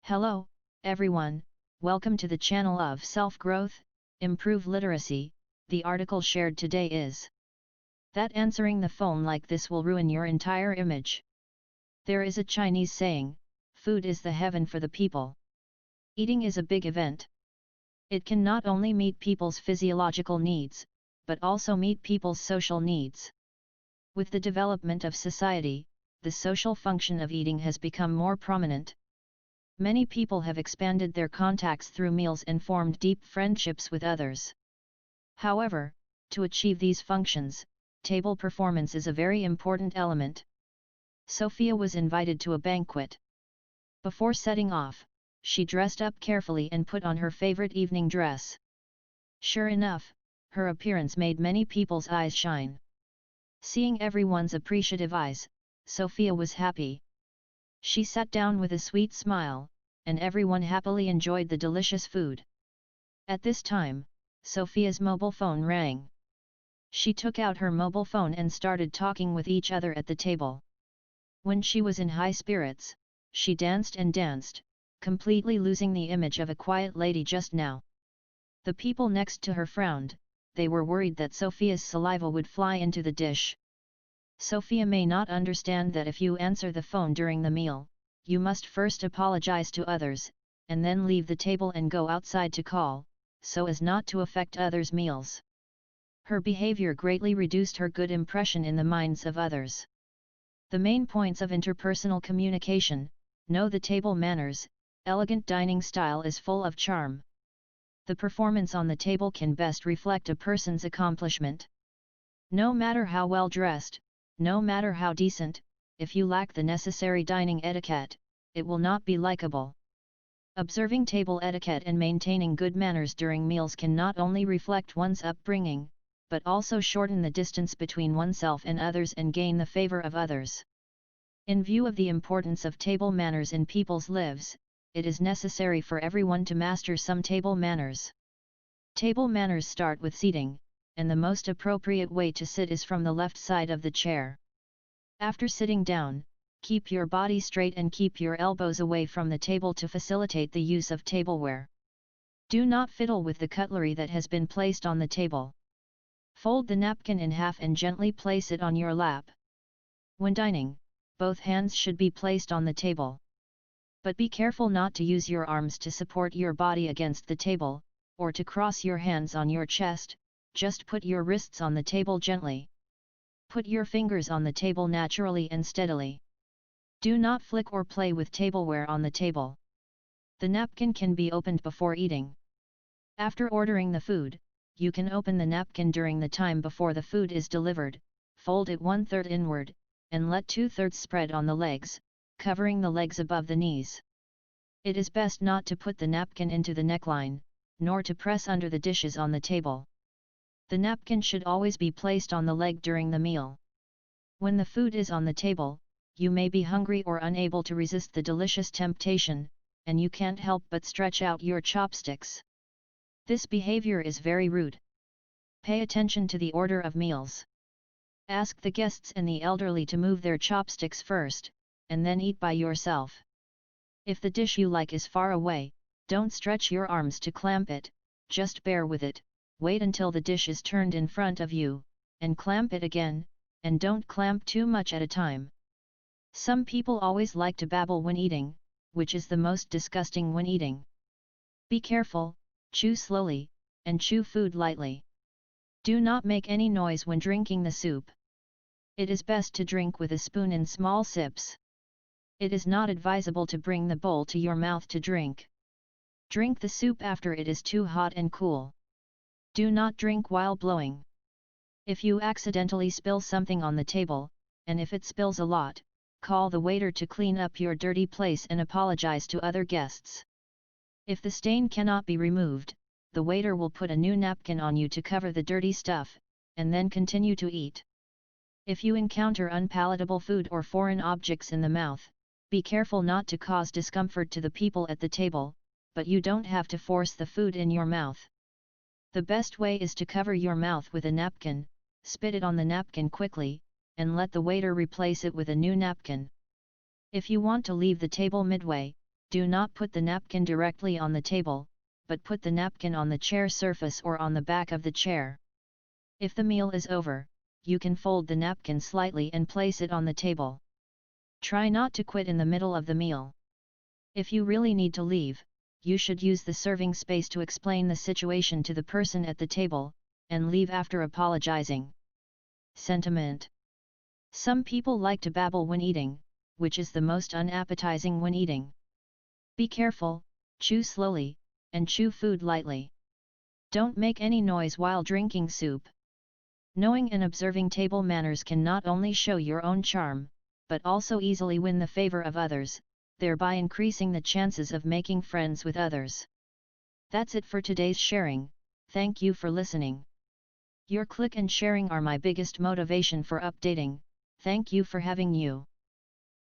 Hello, everyone, welcome to the channel of Self-Growth, Improve Literacy. The article shared today is that answering the phone like this will ruin your entire image. There is a Chinese saying, food is the heaven for the people. Eating is a big event. It can not only meet people's physiological needs, but also meet people's social needs. With the development of society, the social function of eating has become more prominent. Many people have expanded their contacts through meals and formed deep friendships with others. However, to achieve these functions, table performance is a very important element. Sophia was invited to a banquet. Before setting off, she dressed up carefully and put on her favorite evening dress. Sure enough, her appearance made many people's eyes shine. Seeing everyone's appreciative eyes, Sophia was happy. She sat down with a sweet smile, and everyone happily enjoyed the delicious food. At this time, Sophia's mobile phone rang. She took out her mobile phone and started talking with each other at the table. When she was in high spirits, she danced and danced, completely losing the image of a quiet lady just now. The people next to her frowned. They were worried that Sophia's saliva would fly into the dish. Sophia may not understand that if you answer the phone during the meal, you must first apologize to others, and then leave the table and go outside to call, so as not to affect others' meals. Her behavior greatly reduced her good impression in the minds of others. The main points of interpersonal communication: know the table manners. Elegant dining style is full of charm. The performance on the table can best reflect a person's accomplishment. No matter how well dressed, no matter how decent, if you lack the necessary dining etiquette, it will not be likable. Observing table etiquette and maintaining good manners during meals can not only reflect one's upbringing, but also shorten the distance between oneself and others and gain the favor of others. In view of the importance of table manners in people's lives, it is necessary for everyone to master some table manners. Table manners start with seating, and the most appropriate way to sit is from the left side of the chair. After sitting down, keep your body straight and keep your elbows away from the table to facilitate the use of tableware. Do not fiddle with the cutlery that has been placed on the table. Fold the napkin in half and gently place it on your lap. When dining, both hands should be placed on the table. But be careful not to use your arms to support your body against the table, or to cross your hands on your chest. Just put your wrists on the table gently. Put your fingers on the table naturally and steadily. Do not flick or play with tableware on the table. The napkin can be opened before eating. After ordering the food, you can open the napkin during the time before the food is delivered, fold it 1/3 inward, and let 2/3 spread on the legs, covering the legs above the knees. It is best not to put the napkin into the neckline, nor to press under the dishes on the table. The napkin should always be placed on the leg during the meal. When the food is on the table, you may be hungry or unable to resist the delicious temptation, and you can't help but stretch out your chopsticks. This behavior is very rude. Pay attention to the order of meals. Ask the guests and the elderly to move their chopsticks first, and then eat by yourself. If the dish you like is far away, don't stretch your arms to clamp it, just bear with it, wait until the dish is turned in front of you, and clamp it again, and don't clamp too much at a time. Some people always like to babble when eating, which is the most disgusting when eating. Be careful, chew slowly, and chew food lightly. Do not make any noise when drinking the soup. It is best to drink with a spoon in small sips. It is not advisable to bring the bowl to your mouth to drink. Drink the soup after it is too hot and cool. Do not drink while blowing. If you accidentally spill something on the table, and if it spills a lot, call the waiter to clean up your dirty place and apologize to other guests. If the stain cannot be removed, the waiter will put a new napkin on you to cover the dirty stuff, and then continue to eat. If you encounter unpalatable food or foreign objects in the mouth, be careful not to cause discomfort to the people at the table, but you don't have to force the food in your mouth. The best way is to cover your mouth with a napkin, spit it on the napkin quickly, and let the waiter replace it with a new napkin. If you want to leave the table midway, Do not put the napkin directly on the table, but put the napkin on the chair surface or on the back of the chair. If the meal is over, you can fold the napkin slightly and place it on the table. Try not to quit in the middle of the meal. If you really need to leave, you should use the serving space to explain the situation to the person at the table, and leave after apologizing. Sentiment. Some people like to babble when eating, which is the most unappetizing when eating. Be careful, chew slowly, and chew food lightly. Don't make any noise while drinking soup. Knowing and observing table manners can not only show your own charm, but also easily win the favor of others, thereby increasing the chances of making friends with others. That's it for today's sharing. Thank you for listening. Your click and sharing are my biggest motivation for updating. Thank you for having you.